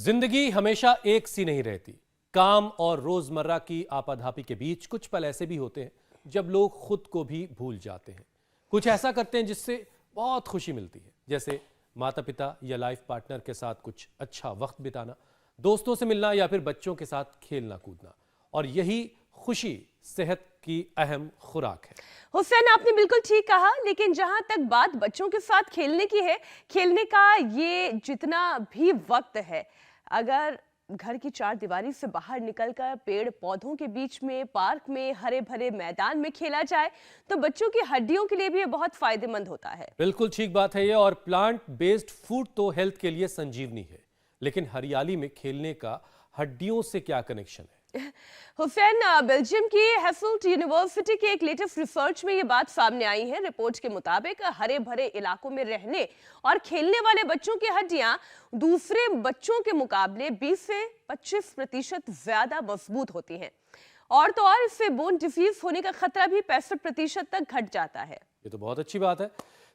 जिंदगी हमेशा एक सी नहीं रहती। काम और रोजमर्रा की आपाधापी के बीच कुछ पल ऐसे भी होते हैं जब लोग खुद को भी भूल जाते हैं। कुछ ऐसा करते हैं जिससे बहुत खुशी मिलती है, जैसे माता पिता या लाइफ पार्टनर के साथ कुछ अच्छा वक्त बिताना, दोस्तों से मिलना या फिर बच्चों के साथ खेलना कूदना। और यही खुशी सेहत की अहम खुराक है। हुसैन, आपने बिल्कुल ठीक कहा, लेकिन जहां तक बात बच्चों के साथ खेलने की है, खेलने का ये जितना भी वक्त है, अगर घर की चार दीवारी से बाहर निकलकर पेड़ पौधों के बीच में, पार्क में, हरे भरे मैदान में खेला जाए तो बच्चों की हड्डियों के लिए भी ये बहुत फायदेमंद होता है। बिल्कुल ठीक बात है ये। और प्लांट बेस्ड फूड तो हेल्थ के लिए संजीवनी है, लेकिन हरियाली में खेलने का हड्डियों से क्या कनेक्शन है? हुसैन, बेल्जियम की हेसल्ट यूनिवर्सिटी के एक लेटेस्ट रिसर्च में ये बात सामने आई है। रिपोर्ट के मुताबिक हरे भरे इलाकों में रहने और खेलने वाले बच्चों की हड्डियां दूसरे बच्चों के मुकाबले 20 से 25% ज्यादा मजबूत होती हैं। और तो और इससे बोन डिजीज होने का खतरा भी 65% तक घट जाता है। ये तो बहुत अच्छी बात है।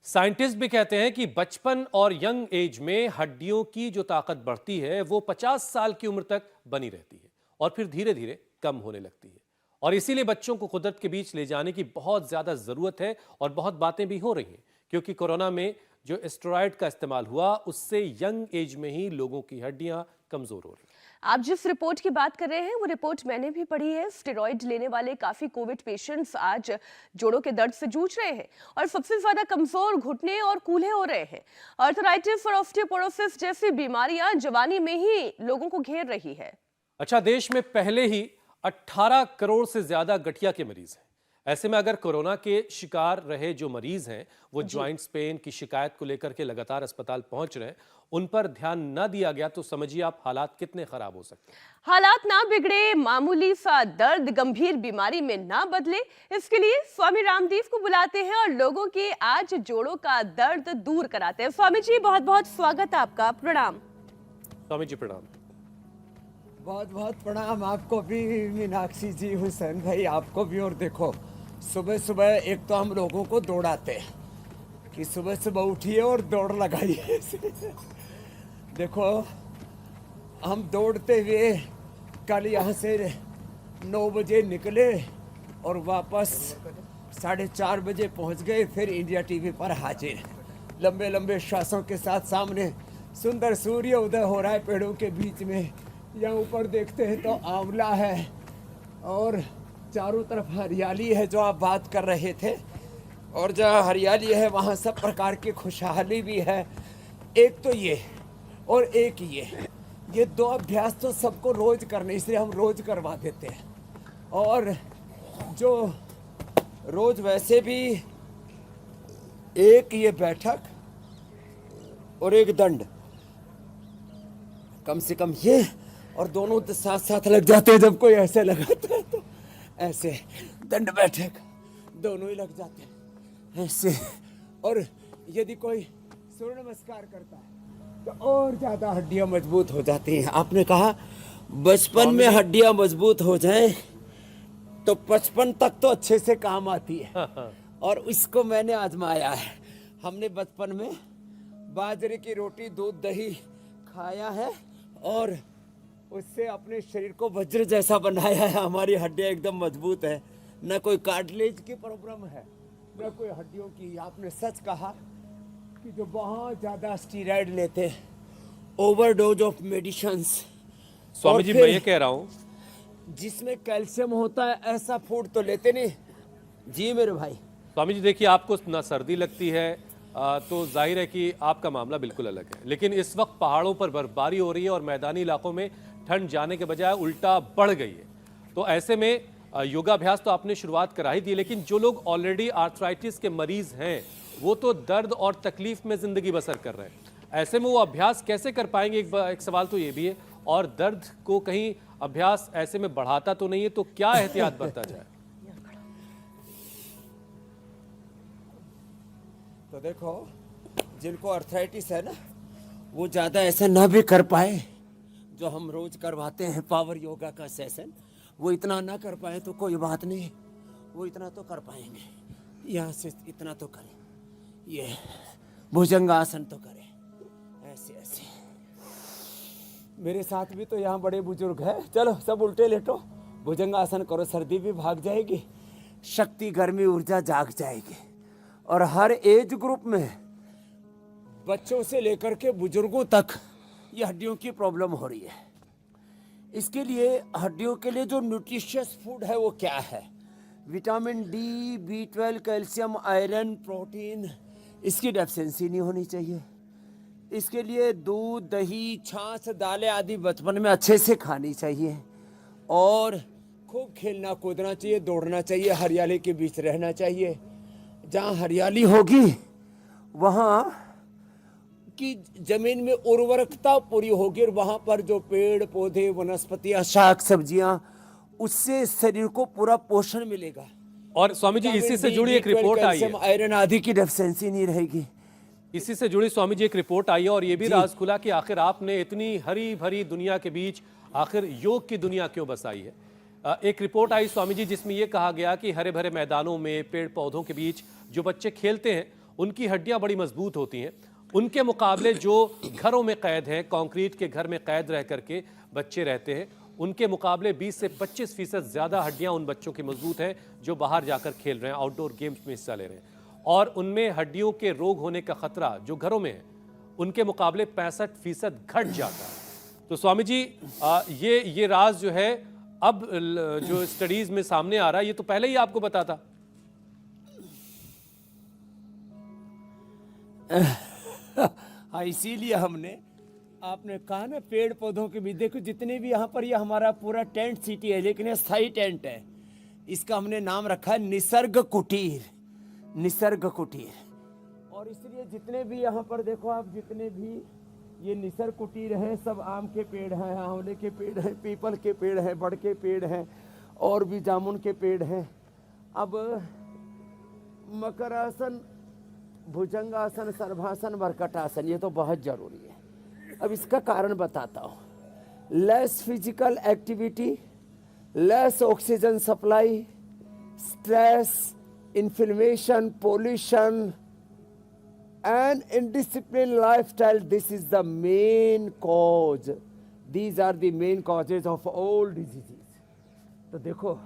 साइंटिस्ट भी कहते हैं कि बचपन और यंग एज में हड्डियों की जो ताकत बढ़ती है वो 50 साल की उम्र तक बनी रहती है और फिर धीरे धीरे कम होने लगती है। और इसीलिए बच्चों को कुदरत के बीच ले जाने की बहुत ज्यादा जरूरत है। और बहुत बातें भी हो रही हैं, क्योंकि कोरोना में जो स्टेरॉयड का इस्तेमाल हुआ उससे यंग एज में ही लोगों की हड्डियां कमजोर हो रही हैं। आप जिस रिपोर्ट की बात कर रहे हैं वो रिपोर्ट मैंने भी पढ़ी है। स्टेरॉइड लेने वाले काफी कोविड पेशेंट्स आज जोड़ों के दर्द से जूझ रहे हैं और सबसे ज्यादा कमजोर, घुटने और कूल्हे हो रहे हैं। आर्थराइटिस और ऑस्टियोपोरोसिस जैसी बीमारियां जवानी में ही लोगों को घेर रही है। अच्छा, देश में पहले ही 18 करोड़ से ज्यादा गठिया के मरीज हैं। ऐसे में अगर कोरोना के शिकार रहे जो मरीज हैं वो ज्वाइंट्स पेन की शिकायत को लेकर के लगातार अस्पताल पहुंच रहे हैं, उन पर ध्यान न दिया गया तो समझिए आप हालात कितने खराब हो सकते हैं। हालात ना बिगड़े, मामूली सा दर्द गंभीर बीमारी में ना बदले, इसके लिए स्वामी रामदेव को बुलाते हैं और लोगों के आज जोड़ों का दर्द दूर कराते हैं। स्वामी जी, बहुत बहुत स्वागत है आपका। प्रणाम। स्वामी जी प्रणाम। बहुत बहुत प्रणाम आपको भी मीनाक्षी जी, हुसैन भाई आपको भी। और देखो, सुबह सुबह एक तो हम लोगों को दौड़ाते हैं कि सुबह सुबह उठिए और दौड़ लगाइए। देखो, हम दौड़ते हुए कल यहाँ से 9 बजे निकले और वापस 4:30 बजे पहुँच गए। फिर इंडिया टीवी पर हाजिर, लंबे लंबे श्वासों के साथ सामने सुंदर सूर्य उदय हो रहा है पेड़ों के बीच में। यहाँ ऊपर देखते हैं तो आंवला है और चारों तरफ हरियाली है जो आप बात कर रहे थे। और जहाँ हरियाली है वहाँ सब प्रकार की खुशहाली भी है। एक तो ये और एक ये 2 अभ्यास तो सबको रोज करने, इसलिए हम रोज करवा देते हैं। और जो रोज वैसे भी एक ये बैठक और एक दंड, कम से कम ये, और दोनों साथ साथ लग जाते हैं। जब कोई ऐसे लगाता है तो ऐसे, दंड बैठक दोनों ही लग जाते हैं ऐसे। और यदि कोई सूर्य नमस्कार करता है तो और ज्यादा हड्डियां मजबूत हो जाती हैं। आपने कहा बचपन में हड्डियां मजबूत हो जाएं तो 55 तक तो अच्छे से काम आती है। और इसको मैंने आजमाया है। हमने बचपन में बाजरे की रोटी, दूध, दही खाया है और उससे अपने शरीर को वज्र जैसा बनाया है। हमारी हड्डियां एकदम मजबूत है, न कोई कार्टिलेज की प्रॉब्लम है न कोई हड्डियों की। आपने सच कहा कि जो बहुत ज्यादा स्टीरॉयड लेते हैं, overdose of medicines, Swami ji मैं ये कह रहा हूँ जिसमें कैल्शियम होता है ऐसा फूड तो लेते नहीं जी मेरे भाई। स्वामी जी देखिए, आपको ना सर्दी लगती है तो जाहिर है कि आपका मामला बिल्कुल अलग है, लेकिन इस वक्त पहाड़ों पर बर्फबारी हो रही है और मैदानी इलाकों में ठंड जाने के बजाय उल्टा बढ़ गई है। तो ऐसे में योगाभ्यास तो आपने शुरुआत करा ही दी, लेकिन जो लोग ऑलरेडी आर्थराइटिस के मरीज हैं वो तो दर्द और तकलीफ में जिंदगी बसर कर रहे हैं। ऐसे में वो अभ्यास कैसे कर पाएंगे? एक सवाल तो ये भी है। और दर्द को कहीं अभ्यास ऐसे में बढ़ाता तो नहीं है, तो क्या एहतियात बरता जाए? तो देखो, जिनको आर्थराइटिस है ना, वो ज़्यादा ऐसा ना भी कर पाए जो हम रोज करवाते हैं पावर योगा का सेशन, वो इतना ना कर पाए तो कोई बात नहीं, वो इतना तो कर पाएंगे। यहाँ से इतना तो करें, ये भुजंगासन तो करें, ऐसे ऐसे मेरे साथ भी तो यहाँ बड़े बुजुर्ग हैं। चलो सब उल्टे लेटो, भुजंगासन करो, सर्दी भी भाग जाएगी, शक्ति गर्मी ऊर्जा जाग जाएगी। और हर एज ग्रुप में बच्चों से लेकर के बुजुर्गों तक ये हड्डियों की प्रॉब्लम हो रही है। इसके लिए हड्डियों के लिए जो न्यूट्रिशियस फूड है वो क्या है? Vitamin D, B12, calcium, iron, protein, इसकी डेफिशिएंसी नहीं होनी चाहिए। इसके लिए दूध, दही, छाछ, दालें आदि बचपन में अच्छे से खानी चाहिए और खूब खेलना कूदना चाहिए, दौड़ना चाहिए, हरियाली के बीच रहना चाहिए। जहाँ हरियाली होगी वहाँ की जमीन में उर्वरकता पूरी होगी और वहाँ पर जो पेड़ पौधे, वनस्पतियाँ, शाक सब्जियाँ, उससे शरीर को पूरा पोषण मिलेगा। और स्वामी जी इसी से जुड़ी एक रिपोर्ट आई है, आयरन आदि की डेफिशिएंसी नहीं रहेगी। इसी से जुड़ी स्वामी जी एक रिपोर्ट आई है और ये भी राज खुला कि आखिर आपने इतनी हरी भरी दुनिया के बीच आखिर योग की दुनिया क्यों बसाई है। एक रिपोर्ट आई स्वामी जी जिसमें यह कहा गया कि हरे भरे मैदानों में पेड़ पौधों के बीच जो बच्चे खेलते हैं उनकी हड्डियां बड़ी मजबूत होती हैं, उनके मुकाबले जो घरों में कैद हैं, कंक्रीट के घर में कैद रह करके बच्चे रहते हैं, उनके मुकाबले 20 से 25% ज़्यादा हड्डियां उन बच्चों की मजबूत हैं जो बाहर जाकर खेल रहे हैं, आउटडोर गेम्स में हिस्सा ले रहे हैं। और उनमें हड्डियों के रोग होने का खतरा जो घरों में है उनके मुकाबले 65% घट जाता है। तो स्वामी जी ये राज जो है अब जो स्टडीज में सामने आ रहा है, ये तो पहले ही आपको पता था। हाँ, इसीलिए हमने, आपने कहा ना पेड़ पौधों के भी देखो, जितने भी यहाँ पर ये हमारा पूरा टेंट सिटी है, लेकिन ये स्थायी टेंट है। इसका हमने नाम रखा है निसर्ग कुटीर, निसर्ग कुटीर। और इसलिए जितने भी यहाँ पर देखो आप, जितने भी ये निसर्ग कुटीर है, सब आम के पेड़ हैं, आंवले के पेड़ हैं, पीपल के पेड़ हैं, बड़ के पेड़ हैं और भी जामुन के पेड़ हैं। अब मकरासन, भुजंगासन, सर्वासन, मरकटासन, ये तो बहुत जरूरी है। अब इसका कारण बताता हूँ। Less physical activity, less oxygen supply, stress, inflammation, pollution and indisciplined lifestyle, this is the main cause. These are the main causes of all diseases. तो देखो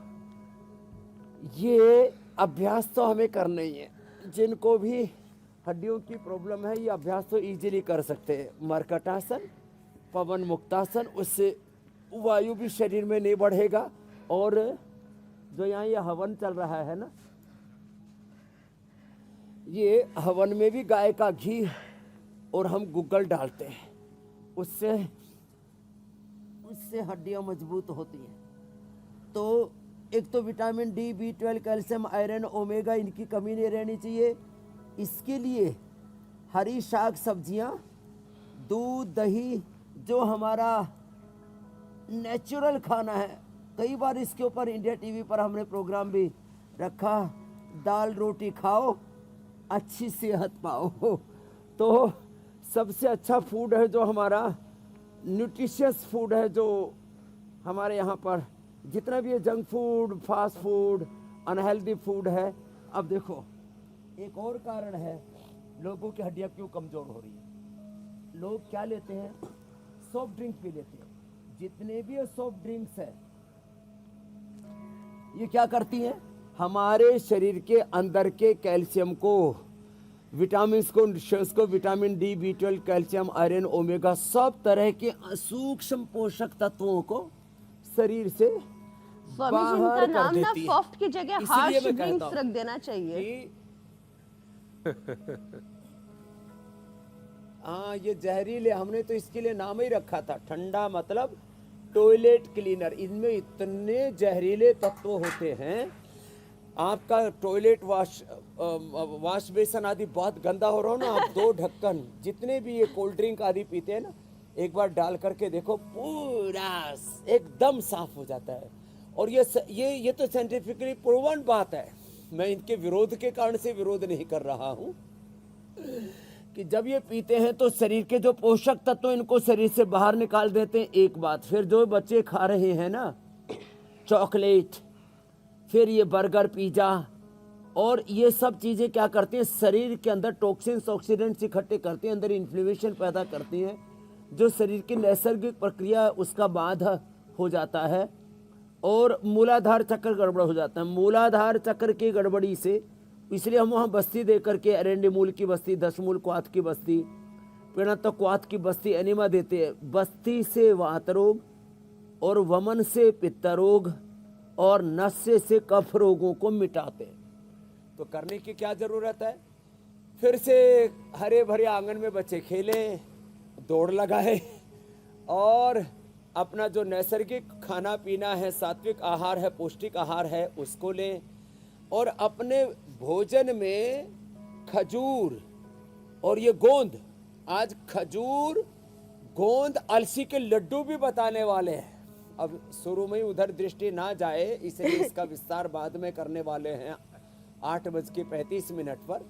ये अभ्यास तो हमें करना ही है। जिनको भी हड्डियों की प्रॉब्लम है ये अभ्यास तो इजीली कर सकते हैं। मरकटासन, पवन मुक्तासन, उससे वायु भी शरीर में नहीं बढ़ेगा। और जो यहाँ ये हवन चल रहा है ना, ये हवन में भी गाय का घी और हम गुग्गल डालते हैं, उससे हड्डियां मजबूत होती हैं। तो एक तो vitamin D, B12, calcium, iron, omega, इनकी कमी नहीं रहनी चाहिए। इसके लिए हरी शाक सब्जियां, दूध, दही, जो हमारा नेचुरल खाना है। कई बार इसके ऊपर इंडिया टीवी पर हमने प्रोग्राम भी रखा, दाल रोटी खाओ अच्छी सेहत पाओ। तो सबसे अच्छा फूड है जो हमारा न्यूट्रिशियस फूड है, जो हमारे यहाँ पर जितना भी है junk food, fast food, unhealthy food है। अब देखो एक और कारण है लोगों की हड्डियाँ क्यों कमज़ोर हो रही है। लोग क्या लेते हैं, सॉफ्ट ड्रिंक पी लेते हैं। जितने भी ये सॉफ्ट ड्रिंक्स है ये क्या करती हैं, हमारे शरीर के अंदर के कैल्शियम को, विटामिन को, न्यूट्रिशंस को, vitamin D, B12, calcium, iron, omega, सब तरह के सूक्ष्म पोषक तत्वों को शरीर से बाहर कर नाम ना देती है। सॉफ्ट की जगह हार्श ड्रिंक्स रख देना चाहिए। हाँ, ये जहरीले, हमने तो इसके लिए नाम ही रखा था ठंडा, मतलब टॉयलेट क्लीनर। इनमें इतने जहरीले तत्व होते हैं, आपका टॉयलेट वाश बेसन आदि बहुत गंदा हो रहा हो ना, आप 2 ढक्कन जितने भी ये कोल्ड ड्रिंक आदि पीते हैं ना, एक बार डाल करके देखो, पूरा एकदम साफ हो जाता है। और ये तो साइंटिफिकली प्रूवन बात है। मैं इनके विरोध के कारण से विरोध नहीं कर रहा हूँ कि जब ये पीते हैं तो शरीर के जो पोषक तत्व इनको शरीर से बाहर निकाल देते हैं। एक बात, फिर जो बच्चे खा रहे हैं ना चॉकलेट, फिर ये बर्गर, पिज़्ज़ा और ये सब चीज़ें क्या करती हैं, शरीर के अंदर टॉक्सिन्स, ऑक्सीडेंट्स इकट्ठे करती हैं, अंदर इन्फ्लेमेशन पैदा करती हैं, जो शरीर की नैसर्गिक प्रक्रिया उसका बाधा हो जाता है और मूलाधार चक्र गड़बड़ हो जाता है। मूलाधार चक्र की गड़बड़ी से इसलिए हम वहाँ बस्ती दे करके अरेंडी मूल की बस्ती, 10 मूल क्वाथ की बस्ती, पिणत क्वाथ की बस्ती एनिमा देते हैं। बस्ती से वात रोग और वमन से पित्त रोग और नस्य से कफ रोगों को मिटाते हैं। तो करने की क्या जरूरत है? फिर से हरे भरे आंगन में बच्चे खेलें, दौड़ लगाए और अपना जो नैसर्गिक खाना पीना है, सात्विक आहार है, पौष्टिक आहार है, उसको लें। और अपने भोजन में खजूर और ये गोंद, आज खजूर, गोंद, अलसी के लड्डू भी बताने वाले हैं। अब शुरू में ही उधर दृष्टि ना जाए, इसलिए इसका विस्तार बाद में करने वाले हैं 8:35 पर।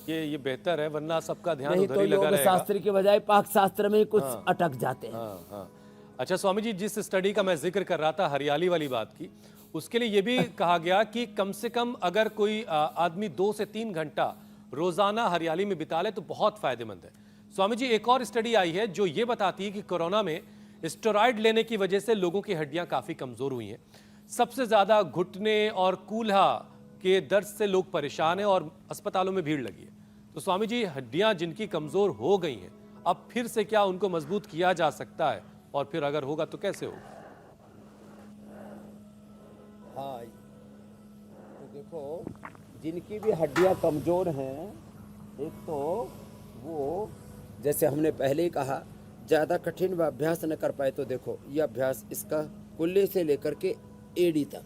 ये बेहतर है, वरना सबका ध्यान नहीं उधर तो ही लगा योग रहेगा। शास्त्र के बजाय पाक शास्त्र में कुछ अटक जाते हैं। हाँ, हाँ। अच्छा स्वामी जी, जिस स्टडी का मैं जिक्र कर रहा था हरियाली वाली बात की, उसके लिए ये भी कहा गया कि कम से कम अगर कोई आदमी 2 से 3 घंटा रोजाना हरियाली में बिता ले तो बहुत फायदेमंद है। स्वामी जी, एक और स्टडी आई है जो ये बताती है कि कोरोना में स्टेरॉइड लेने की वजह से लोगों की हड्डियां काफी कमजोर हुई हैं। सबसे ज्यादा घुटने और कूल्हा के दर्द से लोग परेशान हैं और अस्पतालों में भीड़ लगी है। तो स्वामी जी, हड्डियां जिनकी कमजोर हो गई हैं, अब फिर से क्या उनको मजबूत किया जा सकता है, और फिर अगर होगा तो कैसे होगा? हाँ, तो देखो, जिनकी भी हड्डियां कमजोर हैं, एक तो वो, जैसे हमने पहले ही कहा, ज़्यादा कठिन अभ्यास न कर पाए तो देखो ये अभ्यास, इसका कुल्ले से लेकर के एड़ी तक,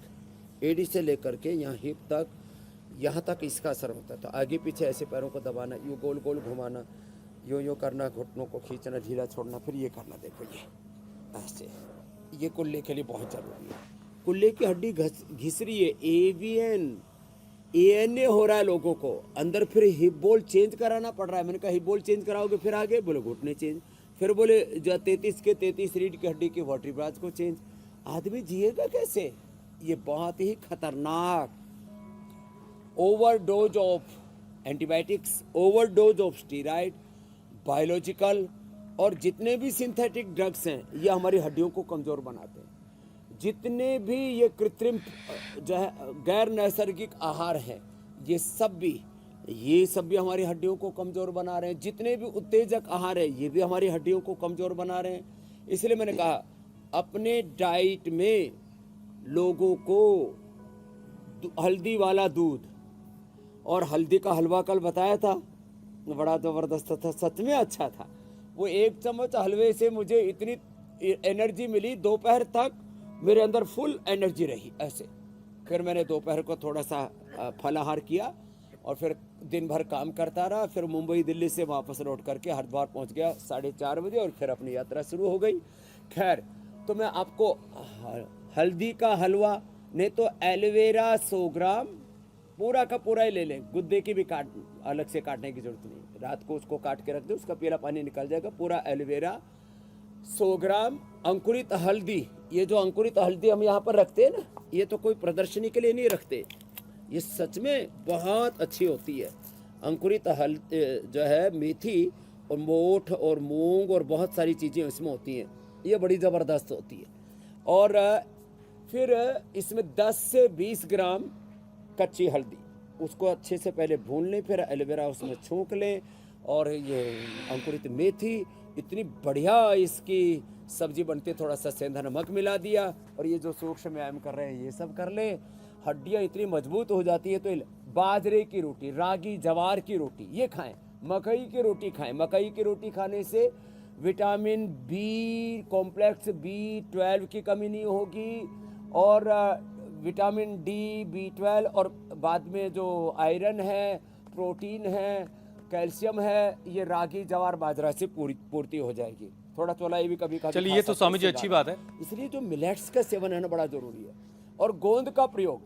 एड़ी से लेकर के यहाँ हिप तक, यहाँ तक इसका असर होता था। आगे पीछे ऐसे पैरों को दबाना, यूँ गोल गोल घुमाना, यूँ करना, घुटनों को खींचना, ढीला छोड़ना, फिर ये करना। देखो ये ऐसे, ये कुल्ले के लिए बहुत ज़रूरी है। कुल्ले की हड्डी घिस रही है, ANA हो रहा है लोगों को अंदर, फिर हिप बोल्ट चेंज कराना पड़ रहा है। मैंने कहा हिप बोल्ट चेंज कराओगे फिर आगे, बोले घुटने चेंज, फिर बोले जो 33 के 33 रीढ़ की हड्डी के वर्टिब्राज को चेंज। आदमी जिएगा कैसे? ये बहुत ही खतरनाक overdose of antibiotics, overdose of steroid, biological और जितने भी सिंथेटिक ड्रग्स हैं, ये हमारी हड्डियों को कमज़ोर बनाते हैं। जितने भी ये कृत्रिम जो है गैर नैसर्गिक आहार हैं, ये सब भी हमारी हड्डियों को कमज़ोर बना रहे हैं। जितने भी उत्तेजक आहार है, ये भी हमारी हड्डियों को कमज़ोर बना रहे हैं। इसलिए मैंने कहा अपने डाइट में लोगों को हल्दी वाला दूध और हल्दी का हलवा कल बताया था, बड़ा ज़बरदस्त था, सच में अच्छा था। वो 1 चम्मच हलवे से मुझे इतनी एनर्जी मिली, दोपहर तक मेरे अंदर फुल एनर्जी रही ऐसे। फिर मैंने दोपहर को थोड़ा सा फलाहार किया और फिर दिन भर काम करता रहा। फिर मुंबई दिल्ली से वापस लौट करके हरिद्वार पहुंच गया 4:30 बजे और फिर अपनी यात्रा शुरू हो गई। खैर, तो मैं आपको हल्दी का हलवा, नहीं तो एलोवेरा 100 ग्राम पूरा का पूरा ही ले लें, गुद्दे की भी अलग से काटने की जरूरत नहीं। रात को उसको काट के रख दो, उसका पीला पानी निकल जाएगा। पूरा एलोवेरा 100 ग्राम, अंकुरित हल्दी, ये जो अंकुरित हल्दी हम यहाँ पर रखते हैं ना, ये तो कोई प्रदर्शनी के लिए नहीं रखते, ये सच में बहुत अच्छी होती है। अंकुरित हल्दी जो है, मेथी और मोठ और मूंग और बहुत सारी चीज़ें इसमें होती हैं, ये बड़ी ज़बरदस्त होती है। और फिर इसमें 10 से 20 ग्राम कच्ची हल्दी, उसको अच्छे से पहले भून लें, फिर एलोवेरा उसमें छौंक लें, और ये अंकुरित मेथी, इतनी बढ़िया इसकी सब्जी बनती है। थोड़ा सा सेंधा नमक मिला दिया और ये जो सूक्ष्म व्यायाम कर रहे हैं ये सब कर लें, हड्डियाँ इतनी मजबूत हो जाती है। तो बाजरे की रोटी, रागी जवार की रोटी ये खाएं, मकई की रोटी खाएं। मकई की रोटी खाने से विटामिन बी कॉम्प्लेक्स, B12 की कमी नहीं होगी, और विटामिन डी, B12 और बाद में जो आयरन है, प्रोटीन है, कैल्शियम है, ये रागी जवार बाजरा से पूर्ति हो जाएगी। थोड़ा चौलाई भी कभी कभी। चलिए, ये तो स्वामी जी अच्छी बात है। इसलिए जो मिलेट्स का सेवन है ना, बड़ा जरूरी है। और गोंद का प्रयोग,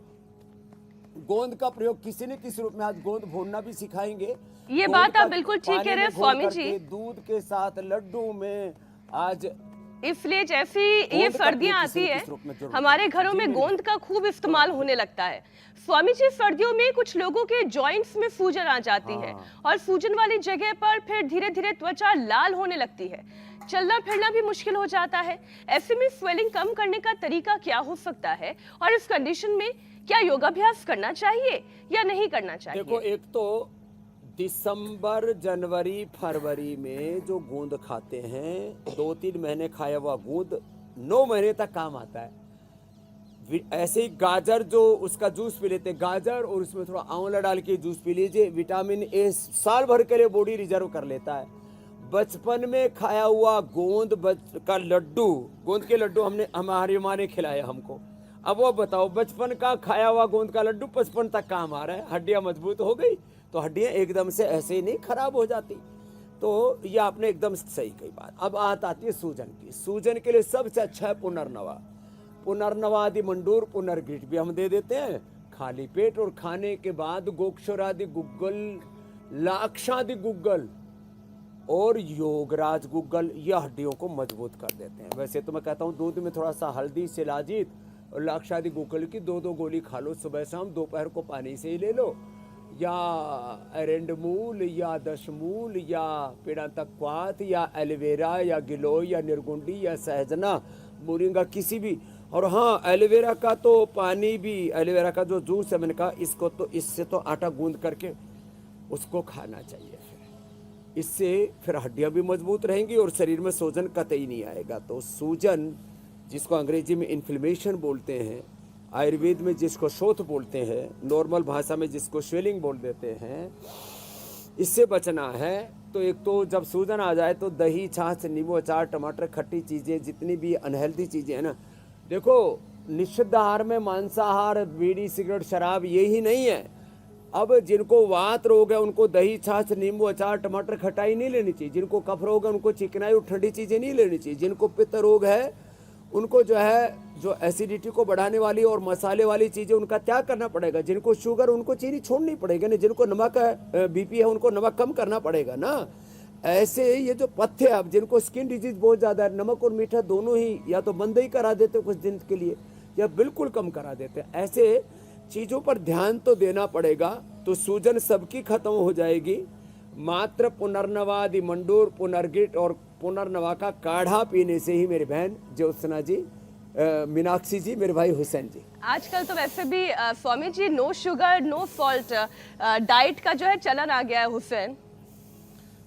गोंद का प्रयोग किसी न किसी रूप में, आज गोंद भूनना भी सिखाएंगे। ये बात आप बिल्कुल ठीक कह रहे हैं स्वामी जी। दूध के साथ लड्डू में आज इसलिए जैसी ये सर्दियां आती है, हमारे घरों में गोंद का खूब इस्तेमाल होने लगता है। स्वामी जी, सर्दियों में कुछ लोगों के जॉइंट्स में सूजन आ जाती है और सूजन वाली जगह पर फिर धीरे धीरे त्वचा लाल होने लगती है। चलना फिरना भी मुश्किल हो जाता है। ऐसे में स्वेलिंग कम करने का तरीका क्या हो सकता है और इस कंडीशन में क्या योगाभ्यास करना चाहिए या नहीं करना चाहिए? देखो, एक तो दिसंबर, जनवरी, फरवरी में जो गूंद खाते हैं, 2-3 महीने खाया हुआ गूंद 9 महीने तक काम आता है। ऐसे ही गाजर, जो उसका जूस पी लेते हैं, गाजर और उसमें थोड़ा आंवला डाल के जूस पी लीजिए, विटामिन ए साल भर के लिए बॉडी रिजर्व कर लेता है। बचपन में खाया हुआ गोंद का लड्डू, गोंद के लड्डू हमने हमारी माँ ने खिलाए हमको। अब वो बताओ, बचपन का खाया हुआ गोंद का लड्डू 55 तक काम आ रहा है, हड्डियां मजबूत हो गई, तो हड्डियां एकदम से ऐसे ही नहीं खराब हो जाती। तो ये आपने एकदम सही कही बात। अब आती है सूजन की। सूजन के लिए सबसे अच्छा है पुनर्नवा। पुनर्नवा आदि मंडूर, पुनर्ग्रिट भी हम दे देते हैं खाली पेट, और खाने के बाद गोक्षरादि गुग्गल, लाक्षादि गुग्गल और योगराज गुग्गल, यह हड्डियों को मजबूत कर देते हैं। वैसे तो मैं कहता हूँ दूध में थोड़ा सा हल्दी, शिलाजीत और लाक्षादि गुग्गल की 2-2 गोली खा लो सुबह शाम, दोपहर को पानी से ही ले लो, या एरेंडमूल या दशमूल या पेड़ांतक्वात या एलोवेरा या गिलोय या निर्गुंडी या सहजना, मोरिंगा, किसी भी। और हाँ, एलोवेरा का तो पानी भी, एलोवेरा का जो जूस है मैंने कहा, इसको तो इससे तो आटा गूंद करके उसको खाना चाहिए। इससे फिर हड्डियां भी मजबूत रहेंगी और शरीर में सूजन कतई नहीं आएगा। तो सूजन, जिसको अंग्रेजी में इन्फ्लेमेशन बोलते हैं, आयुर्वेद में जिसको शोथ बोलते हैं, नॉर्मल भाषा में जिसको स्वेलिंग बोल देते हैं, इससे बचना है। तो एक तो जब सूजन आ जाए तो दही, छाछ, नींबू अचार, टमाटर, खट्टी चीज़ें, जितनी भी अनहेल्दी चीज़ें हैं ना, देखो निषिद्ध आहार में मांसाहार, बीड़ी, सिगरेट, शराब यही नहीं है। अब जिनको वात रोग है उनको दही, छाछ, नींबू अचार, टमाटर, खटाई नहीं लेनी चाहिए। जिनको कफ रोग है उनको चिकनाई और ठंडी चीज़ें नहीं लेनी चाहिए। जिनको पित्त रोग है उनको जो है, जो एसिडिटी को बढ़ाने वाली और मसाले वाली चीज़ें, उनका त्याग करना पड़ेगा। जिनको शुगर, उनको चीनी छोड़नी पड़ेगी ना। जिनको नमक है, बीपी है, उनको नमक कम करना पड़ेगा ना। ऐसे ये जो पथ्य, अब जिनको स्किन डिजीज बहुत ज़्यादा है, नमक और मीठा दोनों ही या तो बंद ही करा देते कुछ दिन के लिए या बिल्कुल कम करा देते हैं। ऐसे चीज़ों पर ध्यान तो देना पड़ेगा, तो सूजन सबकी खत्म हो जाएगी। मात्र पुनर्नवादि मंडूर, पुनर्गिट और पुनर्नवा का काढ़ा पीने से ही मेरी बहन ज्योत्सना जी, मीनाक्षी जी, मेरे भाई हुसैन जी। आजकल तो वैसे भी Swami ji no sugar no salt diet का जो है चलन आ गया है हुसैन।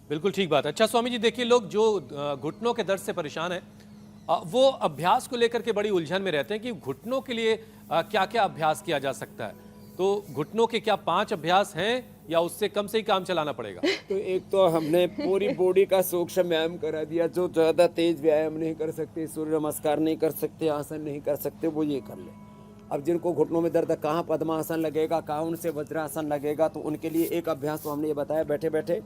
बिल्कुल ठीक बात है। अच्छा स्वामी जी, देखिए लोग जो घुटनों के दर्द से परेशान हैं, वो अभ्यास को लेकर के बड़ी उलझन में रहते हैं कि घुटनों के लिए क्या क्या अभ्यास किया जा सकता है। तो घुटनों के क्या 5 अभ्यास हैं या उससे कम से ही काम चलाना पड़ेगा? तो एक तो हमने पूरी बॉडी का सूक्ष्म व्यायाम करा दिया। जो ज़्यादा तेज व्यायाम नहीं कर सकते, सूर्य नमस्कार नहीं कर सकते, आसन नहीं कर सकते, वो ये कर ले। अब जिनको घुटनों में दर्द है, कहाँ पद्मासन लगेगा, कहाँ उनसे वज्रासन लगेगा, तो उनके लिए एक अभ्यास तो हमने ये बताया, बैठे बैठे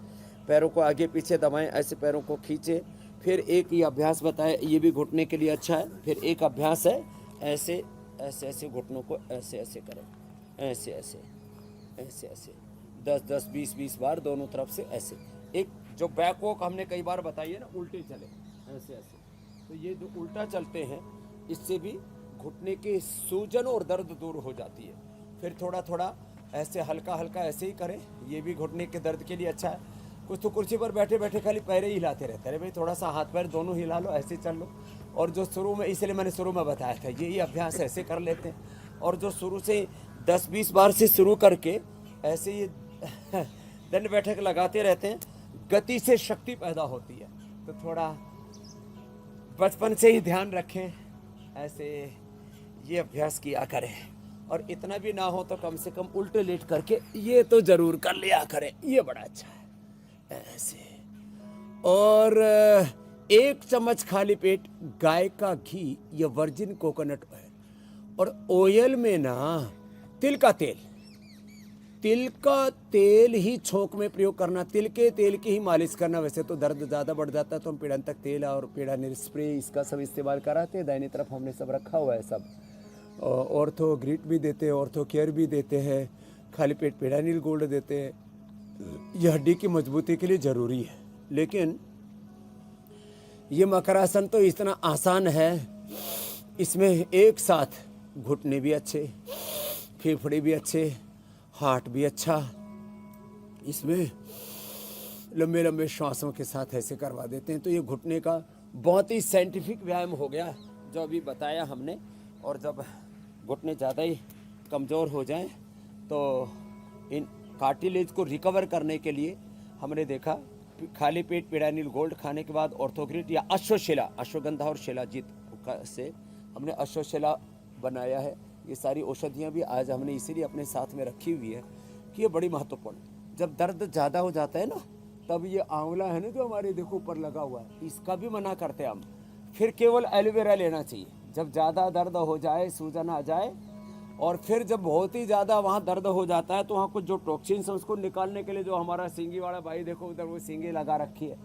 पैरों को आगे पीछे दबाएं, ऐसे पैरों को खींचे। फिर एक ये अभ्यास बताया, ये भी घुटने के लिए अच्छा है। फिर एक अभ्यास है, ऐसे ऐसे ऐसे घुटनों को ऐसे ऐसे करें, ऐसे ऐसे ऐसे ऐसे 10-10, 20-20 बार दोनों तरफ से ऐसे। एक जो बैक वॉक हमने कई बार बताई है ना, उल्टे चले ऐसे ऐसे, तो ये जो उल्टा चलते हैं, इससे भी घुटने की सूजन और दर्द दूर हो जाती है। फिर थोड़ा थोड़ा ऐसे हल्का हल्का ऐसे ही करें, ये भी घुटने के दर्द के लिए अच्छा है। कुछ तो कुर्सी पर बैठे बैठे खाली पैर ही हिलाते रहते हैं, भाई थोड़ा सा हाथ पैर दोनों हिला लो, ऐसे चल लो। और जो शुरू में, इसलिए मैंने शुरू में बताया था, ये अभ्यास ऐसे कर लेते हैं। और जो शुरू से 10-20 बार से शुरू करके ऐसे ये दंड बैठक लगाते रहते हैं, गति से शक्ति पैदा होती है। तो थोड़ा बचपन से ही ध्यान रखें, ऐसे ये अभ्यास किया करें। और इतना भी ना हो तो कम से कम उल्टे लेट करके ये तो जरूर कर लिया करें, ये बड़ा अच्छा है ऐसे। और 1 चम्मच खाली पेट गाय का घी या वर्जिन कोकोनट ऑयल, और ऑयल में ना तिल का तेल ही छोंक में प्रयोग करना, तिल के तेल की ही मालिश करना। वैसे तो दर्द ज़्यादा बढ़ जाता है तो हम पीड़ांतक तेल और पीड़ा स्प्रे इसका सब इस्तेमाल कराते हैं। दाहिनी तरफ हमने सब रखा हुआ है सब। ऑर्थो ग्रिट भी देते हैं, ऑर्थो केयर भी देते हैं, खाली पेट पीड़ानील गोल्ड देते हैं। यह हड्डी की मजबूती के लिए ज़रूरी है। लेकिन ये मकरासन तो इतना आसान है, इसमें एक साथ घुटने भी अच्छे, फेफड़े भी अच्छे, हार्ट भी अच्छा, इसमें लंबे लंबे श्वासों के साथ ऐसे करवा देते हैं। तो ये घुटने का बहुत ही साइंटिफिक व्यायाम हो गया जो अभी बताया हमने। और जब घुटने ज़्यादा ही कमज़ोर हो जाएं तो इन कार्टिलेज को रिकवर करने के लिए हमने देखा खाली पेट पिडानिल गोल्ड खाने के बाद ऑर्थोग्रिड या अश्वशिला, अश्वगंधा और शिलाजीत से हमने अश्वशिला बनाया है। ये सारी औषधियाँ भी आज हमने इसीलिए अपने साथ में रखी हुई है कि ये बड़ी महत्वपूर्ण। जब दर्द ज़्यादा हो जाता है ना, तब ये आंवला है ना जो हमारे देखो ऊपर लगा हुआ है, इसका भी मना करते हैं हम। फिर केवल एलोवेरा लेना चाहिए जब ज़्यादा दर्द हो जाए, सूजन आ जाए। और फिर जब बहुत ही ज़्यादा वहाँ दर्द हो जाता है तो वहाँ कुछ जो टॉक्सिन्स है उसको निकालने के लिए जो हमारा सींगी वाला भाई देखो उधर वो सींगी लगा रखी है,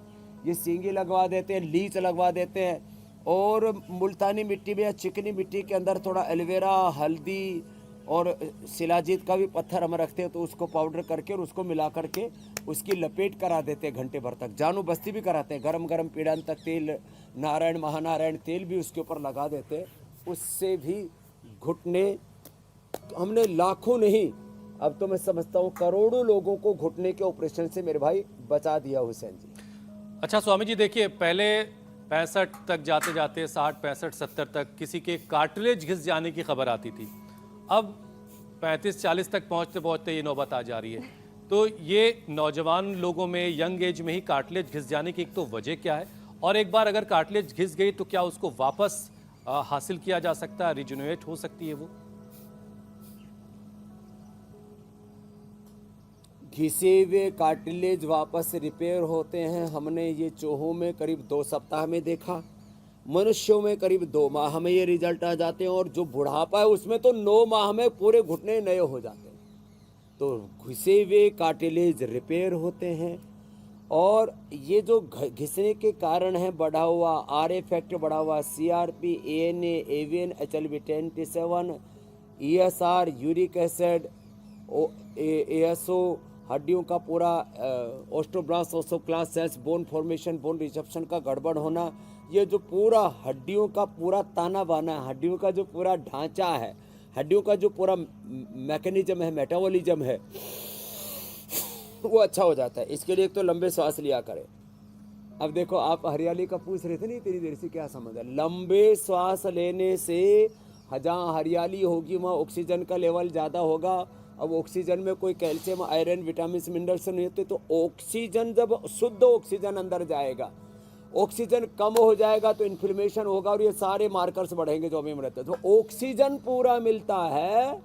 ये सींगी लगवा देते हैं, लीच लगवा देते हैं। और मुल्तानी मिट्टी में या चिकनी मिट्टी के अंदर थोड़ा एलोवेरा, हल्दी और शिलाजीत का भी पत्थर हम रखते हैं, तो उसको पाउडर करके और उसको मिला करके उसकी लपेट करा देते हैं घंटे भर तक। जानू बस्ती भी कराते हैं, गरम गरम पीड़ान तक तेल, नारायण महानारायण तेल भी उसके ऊपर लगा देते हैं। उससे भी घुटने, हमने लाखों नहीं, अब तो मैं समझता हूँ करोड़ों लोगों को घुटने के ऑपरेशन से मेरे भाई बचा दिया हुसैन जी। अच्छा स्वामी जी, देखिए पहले 65 तक जाते जाते 60, 65, 70 तक किसी के कार्टिलेज घिस जाने की खबर आती थी। अब 35, 40 तक पहुंचते पहुंचते ये नौबत आ जा रही है। तो ये नौजवान लोगों में यंग एज में ही कार्टिलेज घिस जाने की एक तो वजह क्या है, और एक बार अगर कार्टिलेज घिस गई तो क्या उसको वापस हासिल किया जा सकता है, रिजुनेट हो सकती है वो? घिसे हुए कार्टिलेज वापस रिपेयर होते हैं। हमने ये चूहों में करीब 2 सप्ताह में देखा, मनुष्यों में करीब 2 माह में ये रिजल्ट आ जाते हैं, और जो बुढ़ापा है उसमें तो 9 माह में पूरे घुटने नए हो जाते हैं। तो घिसे हुए कार्टिलेज रिपेयर होते हैं। और ये जो घिसने के कारण है बढ़ा हुआ आर फैक्टर, बढ़ा हुआ CRP, ANA, AVN, HLB27, ESR, uric acid, ASO, हड्डियों का पूरा osteoblast, osteoclast cells, bone formation, bone reception का गड़बड़ होना, ये जो पूरा हड्डियों का पूरा ताना बाना, हड्डियों का जो पूरा ढांचा है, हड्डियों का जो पूरा मैकेनिज्म है, मेटाबॉलिज्म है, वो अच्छा हो जाता है। इसके लिए एक तो लंबे सांस लिया करें। अब देखो आप हरियाली का पूछ रहे थे नहीं, इतनी देर से क्या समझ है। लंबे श्वास लेने से जहाँ हरियाली होगी वहाँ ऑक्सीजन का लेवल ज़्यादा होगा। अब ऑक्सीजन में कोई कैल्शियम, आयरन, विटामिन, मिनरल्स नहीं होते, तो ऑक्सीजन जब शुद्ध ऑक्सीजन अंदर जाएगा, ऑक्सीजन कम हो जाएगा तो इन्फ्लेमेशन होगा और ये सारे मार्कर्स बढ़ेंगे जो हमें रहते हैं। तो ऑक्सीजन पूरा मिलता है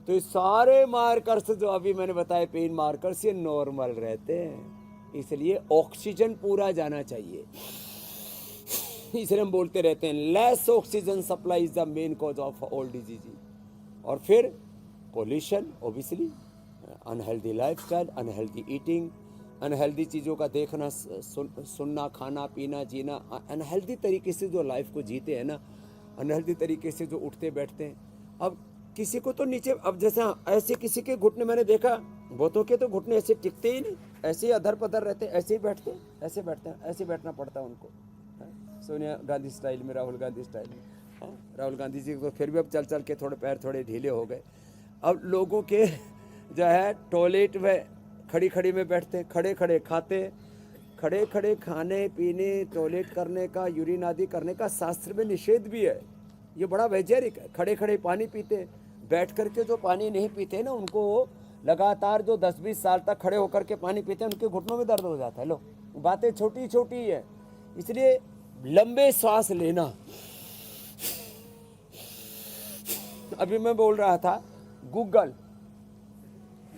तो ये सारे मार्कर्स जो अभी मैंने बताए, पेन मार्कर्स, ये नॉर्मल रहते हैं। इसलिए ऑक्सीजन पूरा जाना चाहिए। इसलिए हम बोलते रहते हैं less oxygen supply is the main cause of all disease. और फिर pollution, obviously, unhealthy lifestyle, unhealthy eating, unhealthy चीज़ों का देखना, सुनना, खाना पीना, जीना, अनहेल्दी तरीके से जो लाइफ को जीते हैं ना, अनहेल्दी तरीके से जो उठते बैठते हैं। अब किसी को तो नीचे, अब जैसे ऐसे किसी के घुटने मैंने देखा, बहुतों के तो घुटने ऐसे टिकते ही नहीं, ऐसे ही अधर पधर रहते, ऐसे ही बैठते, ऐसे बैठते हैं, ऐसे बैठना पड़ता है उनको। सोनिया गांधी स्टाइल में, राहुल गांधी स्टाइल में। राहुल गांधी जी को फिर भी अब चल चल के थोड़े पैर थोड़े ढीले हो गए। अब लोगों के जो है टॉयलेट में खड़ी खड़ी में बैठते हैं, खड़े खड़े खाते, खड़े खड़े खाने पीने, टॉयलेट करने का, यूरिन आदि करने का शास्त्र में निषेध भी है। ये बड़ा वैचारिक है। खड़े खड़े पानी पीते, बैठ करके जो पानी नहीं पीते ना, उनको लगातार जो 10-20 साल तक खड़े होकर के पानी पीते हैं, उनके घुटनों में दर्द हो जाता है। लो, बातें छोटी छोटी है। इसलिए लंबे सांस लेना। अभी मैं बोल रहा था गूगल,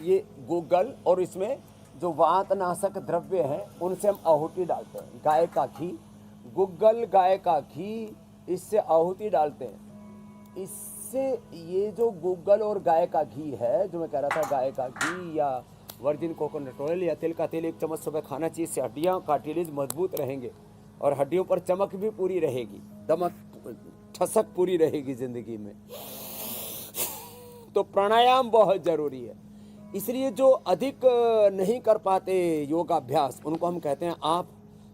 ये गूगल, और इसमें जो वातनाशक द्रव्य है उनसे हम आहुति डालते हैं। गाय का घी, गूगल गाय का घी, इससे आहुति डालते हैं। इससे ये जो गूगल और गाय का घी है, जो मैं कह रहा था, गाय का घी या वर्जिन कोकोनट ऑयल या तिल का तेल 1 चम्मच सुबह खाना चाहिए। इससे हड्डियाँ, कार्टिलेज मजबूत रहेंगे और हड्डियों पर चमक भी पूरी रहेगी, दमक, ठसक पूरी रहेगी जिंदगी में। तो प्राणायाम बहुत जरूरी है। इसलिए जो अधिक नहीं कर पाते योगाभ्यास, उनको हम कहते हैं आप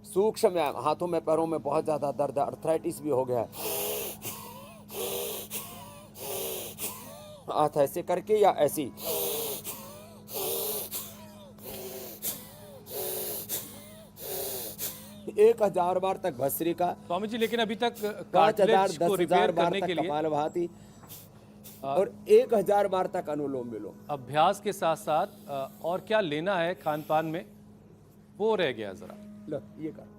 सूक्ष्म व्यायाम। हाथों में पैरों में बहुत ज़्यादा दर्द है, अर्थराइटिस भी हो गया है, हाथ ऐसे करके या ऐसी, 1000 बार तक भस्त्रिका, स्वामी जी लेकिन अभी तक 5000 कार्टिलेज को 10,000 रिपेयर बार करने तक के लिए कपालभाति और 1000 बार तक अनुलोम विलोम। अभ्यास के साथ साथ और क्या लेना है खान पान में, वो रह गया जरा। लो ये कर।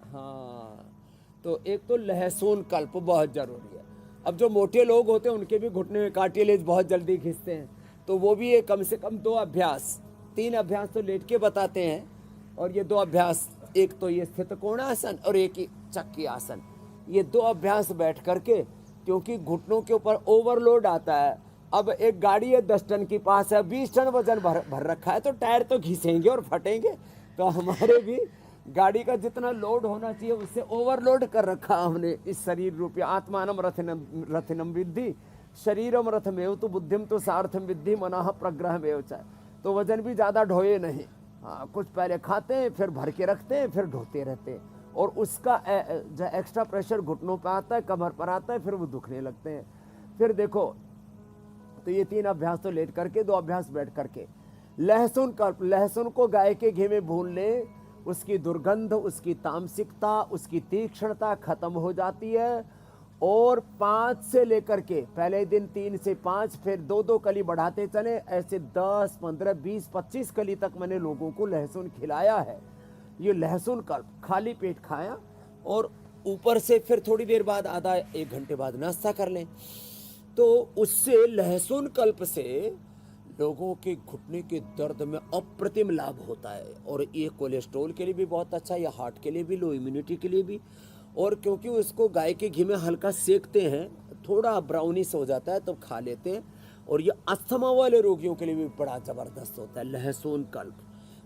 हाँ, तो एक तो लहसुन कल्प बहुत जरूरी है। अब जो मोटे लोग होते हैं उनके भी घुटने में कार्टिलेज बहुत जल्दी खिंचते हैं, तो वो भी कम से कम 2 अभ्यास 3 अभ्यास तो लेट के बताते हैं। और ये 2 अभ्यास, एक तो ये स्थित कोणासन और एक ही चक्की आसन, ये 2 अभ्यास बैठ करके, क्योंकि घुटनों के ऊपर ओवरलोड आता है। अब एक गाड़ी है 10 टन की पास है, 20 टन वजन भर रखा है, तो टायर तो घिसेंगे और फटेंगे। तो हमारे भी गाड़ी का जितना लोड होना चाहिए उससे ओवरलोड कर रखा हमने इस शरीर रूपी। आत्मानम रथिनम विद्धि शरीरम रथमेव तो बुद्धिम तो सार्थम विद्धि मनाह प्रग्रह में चाहे। तो वजन भी ज़्यादा ढोए नहीं। हाँ, कुछ पहले खाते हैं, फिर भर के रखते हैं, फिर ढोते रहते हैं, और उसका जो एक्स्ट्रा प्रेशर घुटनों पर आता है, कमर पर आता है, फिर वो दुखने लगते हैं। फिर देखो, तो ये 3 अभ्यास तो लेट करके, 2 अभ्यास बैठ करके। लहसुन को गाय के घी में भून ले, उसकी दुर्गंध, उसकी तामसिकता, उसकी तीक्ष्णता खत्म हो जाती है। और 5 से लेकर के पहले दिन 3 से 5, फिर 2-2 कली बढ़ाते चले, ऐसे 10, 15, 20, 25 कली तक मैंने लोगों को लहसुन खिलाया है। ये लहसुन कल्प खाली पेट खाया, और ऊपर से फिर थोड़ी देर बाद आधा 1 घंटे बाद नाश्ता कर लें, तो उससे लहसुन कल्प से लोगों के घुटने के दर्द में अप्रतिम लाभ होता है। और ये कोलेस्ट्रॉल के लिए भी बहुत अच्छा है, या हार्ट के लिए भी, लो इम्यूनिटी के लिए भी। और क्योंकि उसको गाय के घी में हल्का सेकते हैं, थोड़ा ब्राउनिश हो जाता है, तो खा लेते हैं। और ये अस्थमा वाले रोगियों के लिए भी बड़ा ज़बरदस्त होता है लहसुन कल्प।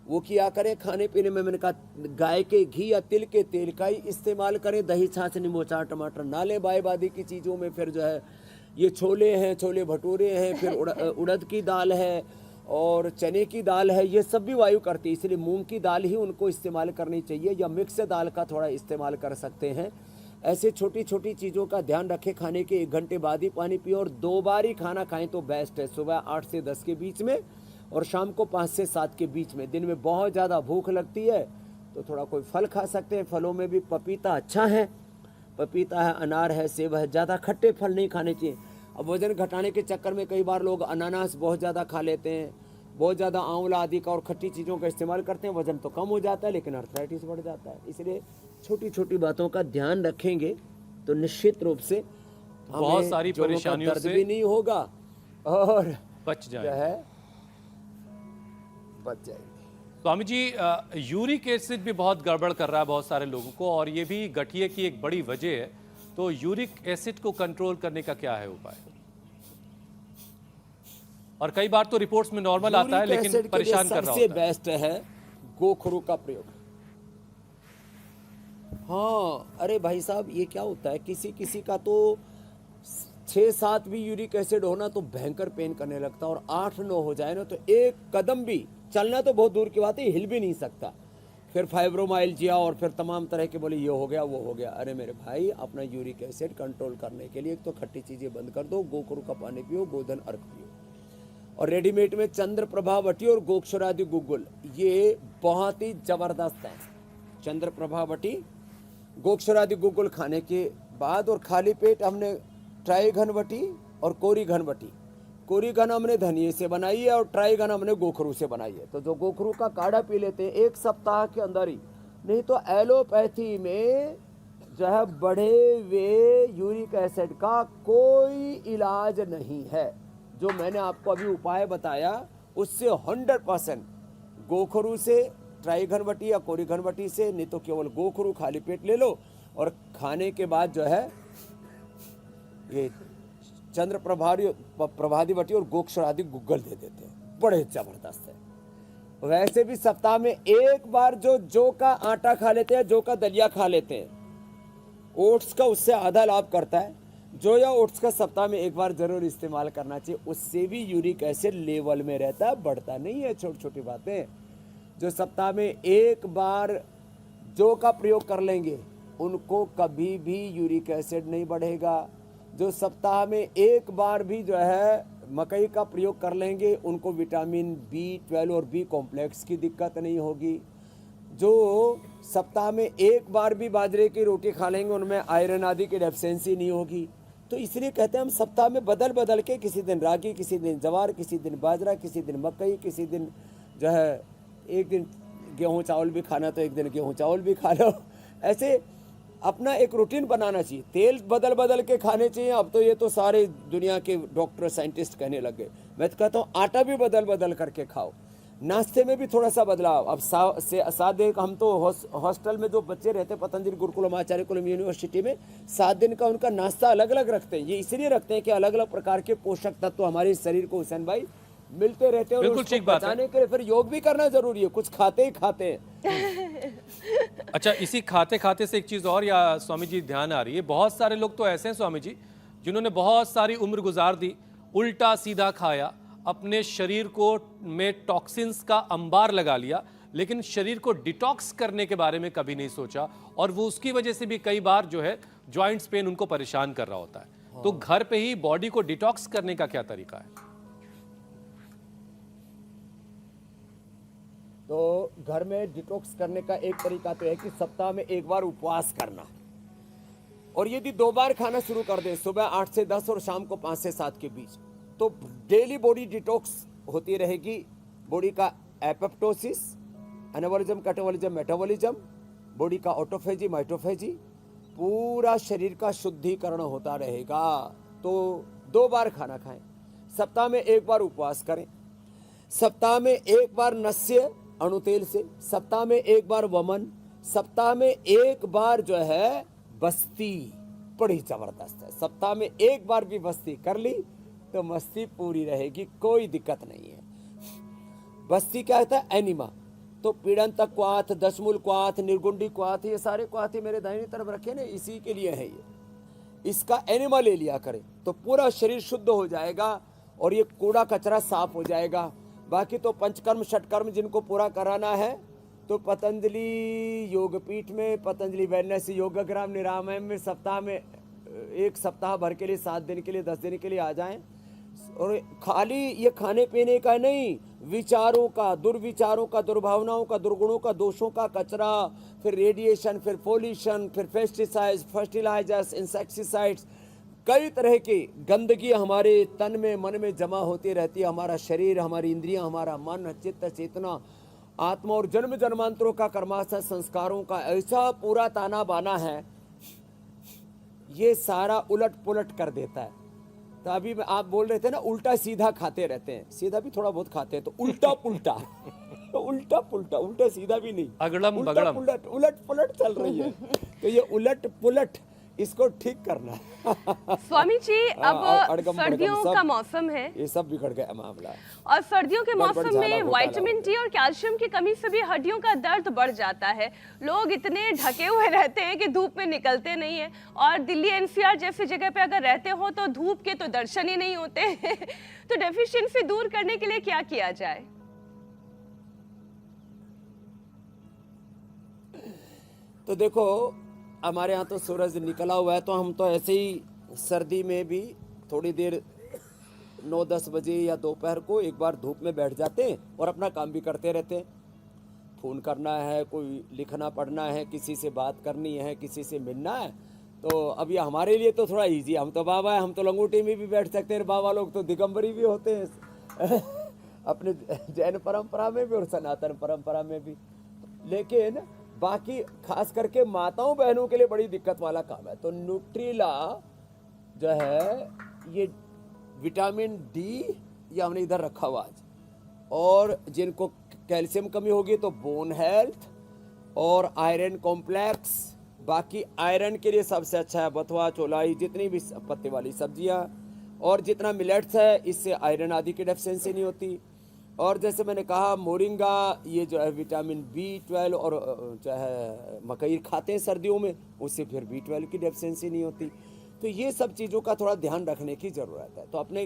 वो किया करें खाने पीने में, मैंने कहा गाय के घी या तिल के तेल का ही इस्तेमाल करें। दही छाछ नींबू अचार टमाटर ना लें। बादी की चीज़ों में फिर जो है ये छोले हैं, छोले भटूरे हैं, फिर उड़द की दाल है और चने की दाल है, ये सब भी वायु करती है, इसलिए मूंग की दाल ही उनको इस्तेमाल करनी चाहिए, या मिक्स दाल का थोड़ा इस्तेमाल कर सकते हैं। ऐसे छोटी छोटी चीज़ों का ध्यान रखें। खाने के 1 घंटे बाद ही पानी पियो, और 2 बार ही खाना खाएं तो बेस्ट है। सुबह 8 से 10 के बीच में, और शाम को 5 से 7 के बीच में। दिन में बहुत ज़्यादा भूख लगती है तो थोड़ा कोई फल खा सकते हैं। फलों में भी पपीता अच्छा है, पपीता है, अनार है, सेब है। ज़्यादा खट्टे फल नहीं खाने चाहिए। अब वजन घटाने के चक्कर में कई बार लोग अनानास बहुत ज़्यादा खा लेते हैं, बहुत ज़्यादा आंवला आदि का और खट्टी चीज़ों का इस्तेमाल करते हैं, वजन तो कम हो जाता है लेकिन अर्थराइटिस बढ़ जाता है। इसलिए छोटी छोटी बातों का ध्यान रखेंगे तो निश्चित रूप से बहुत सारी परेशानियों दर्द से भी नहीं होगा और बच जो जाए। है बच जाएगी। स्वामी जी, यूरिक एसिड भी बहुत गड़बड़ कर रहा है बहुत सारे लोगों को, और ये भी गठिए की एक बड़ी वजह है। तो यूरिक एसिड को कंट्रोल करने का क्या है उपाय? और कई बार तो रिपोर्ट्स में नॉर्मल आता है लेकिन परेशान कर रहा होता है। सबसे बेस्ट है गोखरू का प्रयोग। हाँ, अरे भाई साहब, ये क्या होता है, किसी किसी का तो 6-7 भी यूरिक एसिड होना तो भयंकर पेन करने लगता है, और 8-9 हो जाए ना तो एक कदम भी चलना तो बहुत दूर की बात है, हिल भी नहीं सकता। फिर फाइब्रोमाइल्जिया और फिर तमाम तरह के बोले ये हो गया वो हो गया। अरे मेरे भाई, अपना यूरिक एसिड कंट्रोल करने के लिए एक तो खट्टी चीज़ें बंद कर दो, गोखरू का पानी पियो, गोधन अर्क पियो। और रेडीमेड में चंद्र प्रभावटी और गोक्षरादि गुग्गुल, ये बहुत ही ज़बरदस्त है। चंद्र प्रभावटी, गोक्षरादि गुग्गुल खाने के बाद और खाली पेट हमने ट्राई घनवटी और कोरी घनवटी, कोरी घन हमने धनिये से बनाई है और ट्राई घन हमने गोखरू से बनाई है। तो जो गोखरू का काढ़ा पी लेते हैं 1 सप्ताह के अंदर ही, नहीं तो एलोपैथी में जो है बढ़े हुए यूरिक एसिड का कोई इलाज नहीं है। जो मैंने आपको अभी उपाय बताया उससे 100% गोखरू से, ट्राई घनवटी या कोरी घनवटी से, नहीं तो केवल गोखरू खाली पेट ले लो, और खाने के बाद जो है ये चंद्र प्रभादिवटी और गोक्षरादि गुग्गल दे देते हैं, बड़े जबरदस्त है। वैसे भी सप्ताह में 1 बार जो का आटा खा लेते हैं, जो का दलिया खा लेते हैं, ओट्स का उससे आधा लाभ करता है। जो या ओट्स का सप्ताह में 1 बार जरूर इस्तेमाल करना चाहिए, उससे भी यूरिक एसिड लेवल में रहता है, बढ़ता नहीं है। छोटी छोटी बातें जो सप्ताह में 1 बार जो का प्रयोग कर लेंगे उनको कभी भी यूरिक एसिड नहीं बढ़ेगा। जो सप्ताह में 1 बार भी जो है मकई का प्रयोग कर लेंगे, उनको विटामिन B12 और B कॉम्प्लेक्स की दिक्कत नहीं होगी। जो सप्ताह में एक बार भी बाजरे की रोटी खा लेंगे, उनमें आयरन आदि की डेफिशिएंसी नहीं होगी। तो इसलिए कहते हैं हम सप्ताह में बदल बदल के, किसी दिन रागी, किसी दिन जवार, किसी दिन बाजरा, किसी दिन मकई, किसी दिन जो है एक दिन गेहूँ चावल भी खाना तो एक दिन गेहूँ चावल भी खा लो। ऐसे अपना एक रूटीन बनाना चाहिए। तेल बदल बदल के खाने चाहिए। अब तो ये तो सारे दुनिया के डॉक्टर साइंटिस्ट कहने लगे। मैं तो कहता हूँ आटा भी बदल बदल करके खाओ, नाश्ते में भी थोड़ा सा बदलाव। अब सादे हम तो हॉस्टल में जो बच्चे रहते हैं पतंजलि गुरुकुलम आचार्य कुलम यूनिवर्सिटी में, 7 दिन का उनका नाश्ता अलग अलग रखते हैं। ये इसलिए रखते हैं कि अलग अलग प्रकार के पोषक तत्व हमारे शरीर को, हुसैन भाई, मिलते रहते हैं। और बिल्कुल ठीक बात है। बचाने के लिए फिर योग भी करना जरूरी है, कुछ खाते ही खाते हैं। अच्छा, इसी खाते खाते से एक चीज और या स्वामी जी ध्यान आ रही है। बहुत सारे लोग तो ऐसे हैं स्वामी जी जिन्होंने बहुत सारी उम्र गुजार दी, उल्टा सीधा खाया, अपने शरीर को में टॉक्सिन्स का अंबार लगा लिया, लेकिन शरीर को डिटॉक्स करने के बारे में कभी नहीं सोचा, और वो उसकी वजह से भी कई बार जो है जॉइंट्स पेन उनको परेशान कर रहा होता है। तो घर पे ही बॉडी को डिटॉक्स करने का क्या तरीका है? तो घर में डिटॉक्स करने का एक तरीका तो है कि सप्ताह में एक बार उपवास करना, और यदि 2 बार खाना शुरू कर दें, सुबह 8 से 10 और शाम को 5 से 7 के बीच, तो डेली बॉडी डिटॉक्स होती रहेगी। बॉडी का apoptosis, anabolism, catabolism, metabolism, body का ऑटोफेजी, माइटोफेजी, पूरा शरीर का शुद्धिकरण होता रहेगा। तो 2 बार खाना खाएं, सप्ताह में 1 बार उपवास करें, सप्ताह में 1 बार नस्य अणुतेल से, सप्ताह में 1 बार वमन, सप्ताह में 1 बार जो है बस्ती। बड़ी जबरदस्त है। सप्ताह में 1 बार भी बस्ती कर ली तो मस्ती पूरी रहेगी, कोई दिक्कत नहीं है। बस्ती क्या होता है? एनिमा। तो पीड़ंतक क्वाथ, दशमूल क्वाथ, निर्गुंडी क्वाथ, ये सारे क्वाथ ही मेरे दाहिनी तरफ रखे ना, इसी के लिए है ये। इसका एनिमा ले लिया करें तो पूरा शरीर शुद्ध हो जाएगा और ये कूड़ा कचरा साफ हो जाएगा। बाकी तो पंचकर्म षटकर्म जिनको पूरा कराना है तो पतंजलि योगपीठ में, पतंजलि वेलनेस योगग्राम निरामयम में सप्ताह में 1 सप्ताह भर के लिए, 7 दिन के लिए, 10 दिन के लिए आ जाएं। और खाली ये खाने पीने का नहीं, विचारों का, दुर्विचारों का, दुर्भावनाओं का, दुर्गुणों का, दोषों का कचरा, फिर रेडिएशन, फिर पोल्यूशन, फिर पेस्टिसाइड्स, फर्टिलाइजर्स, इंसेक्टिसाइड्स, कई तरह की गंदगी हमारे तन में, मन में जमा होती रहती है। हमारा शरीर, हमारी इंद्रियां, हमारा मन, चित्त, चेतना, आत्मा और जन्म जन्मांतरों का कर्माशय संस्कारों का ऐसा पूरा ताना बाना है, ये सारा उलट पुलट कर देता है। तो अभी आप बोल रहे थे ना उल्टा सीधा खाते रहते हैं, सीधा भी थोड़ा बहुत खाते हैं, तो उल्टा पुल्टा तो उल्टा पुल्टा, उल्टा सीधा भी नहीं, अगड़म उल्टा बगड़म। पुलट, उलट पुलट चल रही है। तो ये उलट पुलट इसको ठीक करना। स्वामी जी, अब अड़गम सर्दियों बड़गम का सब, मौसम है, ये सब बिगड़ गया मामला। और सर्दियों के गड़बड़ मौसम झाला में घोटाला विटामिन डी और कैल्शियम की कमी से भी हड्डियों का दर्द बढ़ जाता है। लोग इतने ढके हुए रहते हैं कि धूप में निकलते नहीं है, और दिल्ली एनसीआर जैसी जगह पे अगर रहते हो तो धूप के तो दर्शन ही नहीं होते। तो डेफिशिएंसी दूर करने के लिए क्या किया जाए? तो देखो, हमारे यहाँ तो सूरज निकला हुआ है, तो हम तो ऐसे ही सर्दी में भी थोड़ी देर 9-10 बजे या दोपहर को एक बार धूप में बैठ जाते हैं और अपना काम भी करते रहते हैं। फ़ोन करना है, कोई लिखना पढ़ना है, किसी से बात करनी है, किसी से मिलना है, तो अब ये हमारे लिए तो थोड़ा इजी। हम तो बाबा है, हम तो लंगोटी में भी बैठ सकते हैं, बाबा लोग तो दिगंबरी भी होते हैं अपने जैन परंपरा में भी और सनातन परंपरा में भी। लेकिन बाकी खास करके माताओं बहनों के लिए बड़ी दिक्कत वाला काम है। तो न्यूट्रीला जो है, ये विटामिन डी ये हमने इधर रखा हुआ आज, और जिनको कैल्शियम कमी होगी तो बोन हेल्थ और आयरन कॉम्प्लेक्स। बाकी आयरन के लिए सबसे अच्छा है बथुआ, चौलाई, जितनी भी पत्ते वाली सब्जियां, और जितना मिलेट्स है, इससे आयरन आदि की डेफिशिएंसी नहीं होती। और जैसे मैंने कहा मोरिंगा, ये जो है विटामिन B12, और जो है मकई खाते हैं सर्दियों में, उससे फिर B12 की डेफिशिएंसी नहीं होती। तो ये सब चीज़ों का थोड़ा ध्यान रखने की ज़रूरत है। तो अपने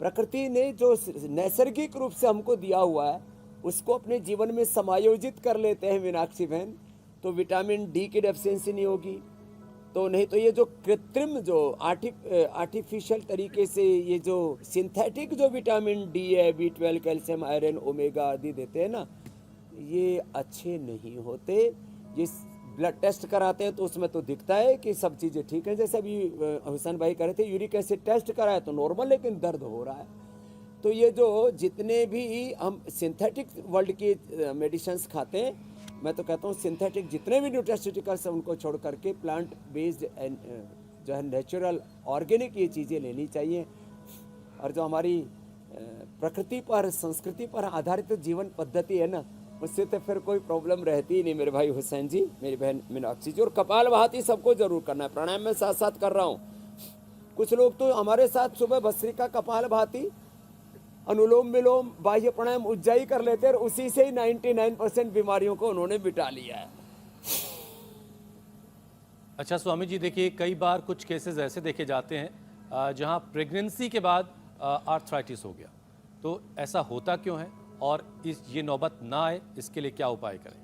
प्रकृति ने जो नैसर्गिक रूप से हमको दिया हुआ है उसको अपने जीवन में समायोजित कर लेते हैं मीनाक्षी बहन, तो विटामिन डी की डेफिशिएंसी नहीं होगी, तो नहीं तो ये जो कृत्रिम जो आर्टिफिशियल तरीके से ये जो सिंथेटिक जो विटामिन डी है, B12, कैल्शियम, आयरन, ओमेगा आदि देते हैं ना, ये अच्छे नहीं होते। ये ब्लड टेस्ट कराते हैं तो उसमें तो दिखता है कि सब चीज़ें ठीक हैं, जैसे अभी हुसैन भाई कह रहे थे यूरिक एसिड टेस्ट कराया तो नॉर्मल, लेकिन दर्द हो रहा है। तो ये जो जितने भी हम सिंथेटिक वर्ल्ड की मेडिसिन्स खाते हैं, मैं तो कहता हूँ सिंथेटिक जितने भी न्यूट्रास्यूटिकल्स हैं उनको छोड़ करके प्लांट बेस्ड जो है नेचुरल ऑर्गेनिक ये चीज़ें लेनी चाहिए। और जो हमारी प्रकृति पर, संस्कृति पर आधारित जीवन पद्धति है ना, उससे तो फिर कोई प्रॉब्लम रहती ही नहीं मेरे भाई हुसैन जी, मेरी बहन मीनाक्षी जी। और कपालभाति सबको जरूर करना है, प्राणायाम में साथ साथ कर रहा हूँ। कुछ लोग तो हमारे साथ सुबह भस्त्रिका, कपालभाति, अनुलोम विलोम, बाह्य प्राणायाम, उज्जाई कर लेते हैं और उसी से ही 99% बीमारियों को उन्होंने मिटा लिया है। अच्छा स्वामी जी, देखिए कई बार कुछ केसेस ऐसे देखे जाते हैं जहां प्रेगनेंसी के बाद आर्थराइटिस हो गया, तो ऐसा होता क्यों है और ये नौबत ना आए इसके लिए क्या उपाय करें?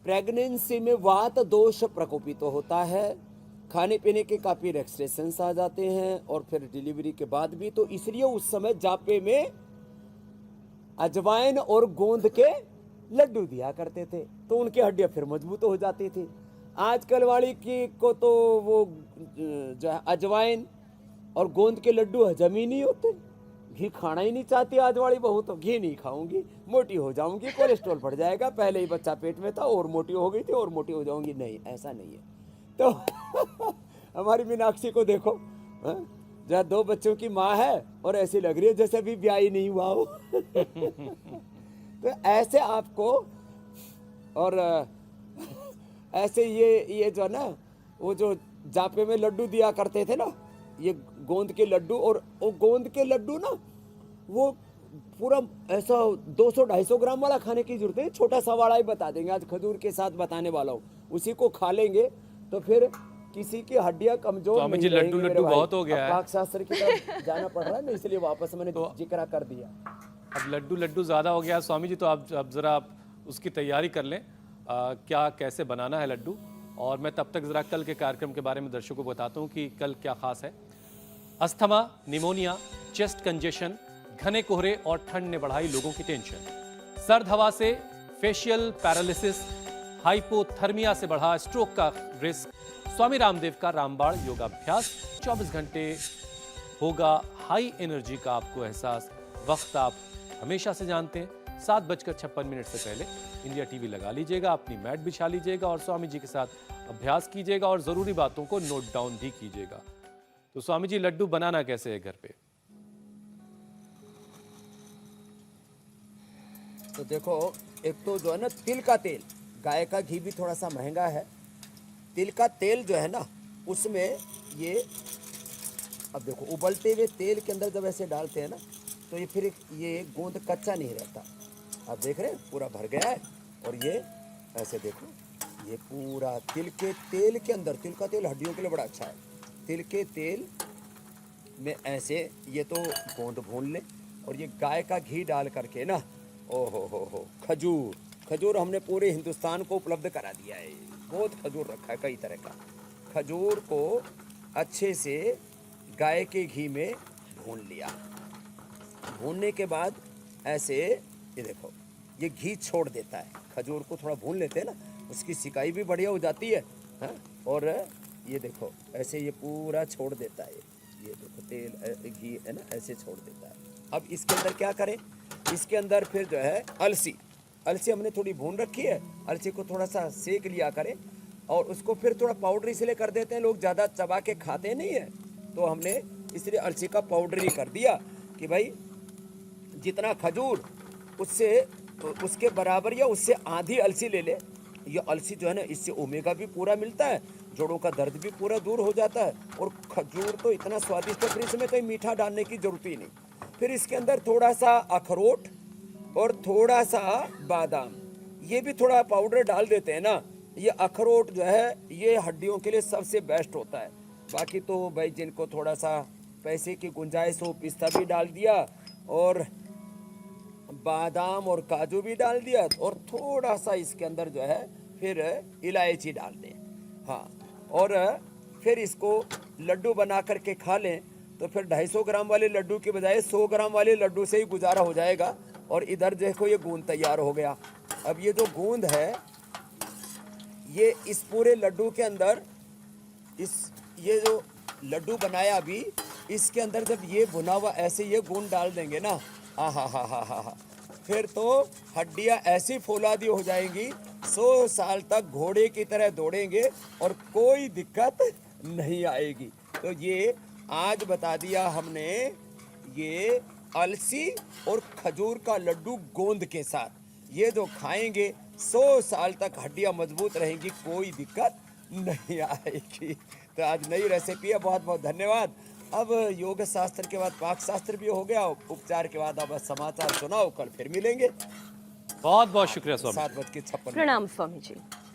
प्रेगनेंसी में वात दोष प्रकोपित तो होता है, खाने पीने के काफ़ी रेस्ट्रिक्शंस आ जाते हैं और फिर डिलीवरी के बाद भी। तो इसलिए उस समय जापे में अजवाइन और गोंद के लड्डू दिया करते थे, तो उनकी हड्डियां फिर मजबूत हो जाती थी। आजकल वाली की को तो वो जो है अजवाइन और गोंद के लड्डू हजम ही नहीं होते, घी खाना ही नहीं चाहती आज वाली बहू, तो घी नहीं खाऊंगी, मोटी हो जाऊंगी, कोलेस्ट्रॉल बढ़ जाएगा, पहले ही बच्चा पेट में था और मोटी हो गई थी और मोटी हो जाऊंगी। नहीं, ऐसा नहीं है। तो हमारी मीनाक्षी को देखो, जहाँ 2 बच्चों की माँ है और ऐसी लग रही है जैसे अभी ब्याह ही नहीं हुआ हो। तो ऐसे आपको, और ऐसे ये जो है ना, वो जो जापे में लड्डू दिया करते थे ना, ये गोंद के लड्डू, और वो गोंद के लड्डू ना वो पूरा ऐसा 200-250 ग्राम वाला खाने की जरूरत है, छोटा सा वाला ही बता देंगे, आज खजूर के साथ बताने वाला हूँ। उसी को खा लेंगे तो फिर किसी की हड्डियां कमजोर नहीं रहेंगी। लड्डू लड्डू बहुत हो गया है, पाक शास्त्र की तरफ जाना पड़ रहा है ना, इसलिए वापस मैंने तो जिक्र कर दिया। अब लड्डू ज्यादा हो गया स्वामी जी, तो आप जरा आप उसकी तैयारी कर लें, क्या कैसे बनाना है लड्डू। और मैं तब तक जरा कल के कार्यक्रम के बारे में दर्शकों को बताता हूँ कि कल क्या खास है। अस्थमा, निमोनिया, चेस्ट कंजेशन, घने कोहरे और ठंड ने बढ़ाई लोगों की टेंशन। सर्द हवा से फेशियल पैरालिसिस, हाइपोथर्मिया से बढ़ा स्ट्रोक का रिस्क। स्वामी रामदेव का रामबाण योगाभ्यास, 24 घंटे होगा हाई एनर्जी का आपको एहसास। वक्त आप हमेशा से जानते हैं, 7:56 से पहले इंडिया टीवी लगा लीजिएगा, अपनी मैट बिछा लीजिएगा और स्वामी जी के साथ अभ्यास कीजिएगा और जरूरी बातों को नोट डाउन भी कीजिएगा। तो स्वामी जी, लड्डू बनाना कैसे है घर पे? तो देखो, एक तो जो है ना तिल का तेल, गाय का घी भी थोड़ा सा महंगा है, तिल का तेल जो है ना उसमें ये, अब देखो उबलते हुए तेल के अंदर जब ऐसे डालते हैं ना, तो ये फिर ये गोंद कच्चा नहीं रहता। आप देख रहे हैं पूरा भर गया है, और ये ऐसे देखो, ये पूरा तिल के तेल के अंदर, तिल का तेल हड्डियों के लिए बड़ा अच्छा है, तिल के तेल में ऐसे ये तो गोंद भून ले, और ये गाय का घी डाल करके ना, ओ हो, खजूर हमने पूरे हिंदुस्तान को उपलब्ध करा दिया है, बहुत खजूर रखा है कई तरह का। खजूर को अच्छे से गाय के घी में भून लिया, भूनने के बाद ऐसे ये देखो, ये घी छोड़ देता है, खजूर को थोड़ा भून लेते हैं ना, उसकी सिकाई भी बढ़िया हो जाती है, हाँ? और ये देखो ऐसे ये पूरा छोड़ देता है, ये देखो तेल घी है ना, ऐसे छोड़ देता है। अब इसके अंदर क्या करें, इसके अंदर फिर जो है अलसी हमने थोड़ी भून रखी है, अलसी को थोड़ा सा सेक लिया करें, और उसको फिर थोड़ा पाउडर इसलिए कर देते हैं, लोग ज़्यादा चबा के खाते नहीं है, तो हमने इसलिए अलसी का पाउडर ही कर दिया कि भाई जितना खजूर उससे उसके बराबर या उससे आधी अलसी ले ले। ये अलसी जो है ना, इससे ओमेगा भी पूरा मिलता है, जोड़ों का दर्द भी पूरा दूर हो जाता है, और खजूर तो इतना स्वादिष्ट है, फिर इसमें कहीं मीठा डालने की जरूरत ही नहीं। फिर इसके अंदर थोड़ा सा अखरोट और थोड़ा सा बादाम, ये भी थोड़ा पाउडर डाल देते हैं ना। ये अखरोट जो है ये हड्डियों के लिए सबसे बेस्ट होता है। बाकी तो भाई जिनको थोड़ा सा पैसे की गुंजाइश हो, पिस्ता भी डाल दिया और बादाम और काजू भी डाल दिया, और थोड़ा सा इसके अंदर जो है फिर इलायची डाल दें। हाँ, और फिर इसको लड्डू बना करके खा लें तो फिर 250 ग्राम वाले लड्डू के बजाय 100 ग्राम वाले लड्डू से ही गुजारा हो जाएगा। और इधर देखो ये गूंद तैयार हो गया। अब ये जो गूंद है ये इस पूरे लड्डू के अंदर, ये जो लड्डू बनाया अभी, इसके अंदर जब ये भुना हुआ ऐसे ये गूंद डाल देंगे ना, हा, फिर तो हड्डियां ऐसी फौलादी हो जाएंगी, 100 साल तक घोड़े की तरह दौड़ेंगे और कोई दिक्कत नहीं आएगी। तो ये आज बता दिया हमने, ये अलसी और खजूर का लड्डू गोंद के साथ, ये जो खाएंगे 100 साल तक हड्डियां मजबूत रहेंगी, कोई दिक्कत नहीं आएगी। तो आज नई रेसिपी है, बहुत बहुत धन्यवाद। अब योग शास्त्र के बाद पाक शास्त्र भी हो गया, उपचार के बाद अब समाचार सुनाओ, कल फिर मिलेंगे। बहुत बहुत शुक्रिया स्वामी। 7:56। प्रणाम स्वामी जी।